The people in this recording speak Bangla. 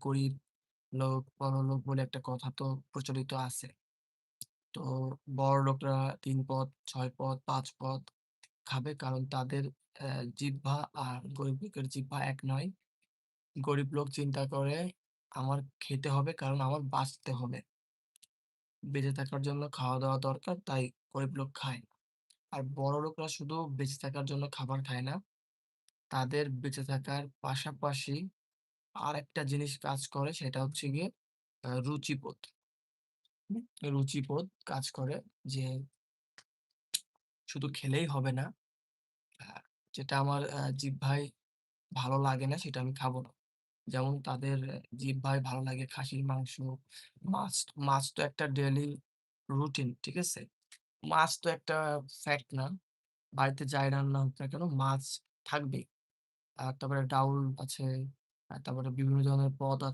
গরিব লোক, বড়লোক বলে একটা কথা তো প্রচলিত আছে। তো বড়লোকরা ৩ পদ, ৬ পদ, ৫ পদ খাবে কারণ তাদের জিহ্বা আর গরিব লোকের জিহ্বা এক নয়। গরিব লোক চিন্তা করে আমার খেতে হবে কারণ আমার বাঁচতে হবে। বেঁচে থাকার জন্য খাওয়া-দাওয়া দরকার তাই গরিব লোক খায়। আর বড়লোকরা শুধু বেঁচে থাকার জন্য খাবার খায় না। তাদের বেঁচে থাকার পাশাপাশি আরেকটা জিনিস কাজ করে সেটা হচ্ছে গিয়ে রুচিবোধ। হুম? রুচিবোধ কাজ করে যে শুধু খেলেই হবে না। আ যেটা আমার জিহ্বায় ভালো লাগে না সেটা আমি খাবো না। যেমন তাদের জিহ্বায় ভালো লাগে খাসির মাংস, মাছ। মাছ তো একটা ডেইলি রুটিন, ঠিক আছে? মাছ তো একটা ফ্যাক্ট না। বাড়িতে যাই রান্না হোক না কেন মাছ থাকবেই। আর তারপরে ডাউল আছে, তারপরে বিভিন্ন ধরনের পদ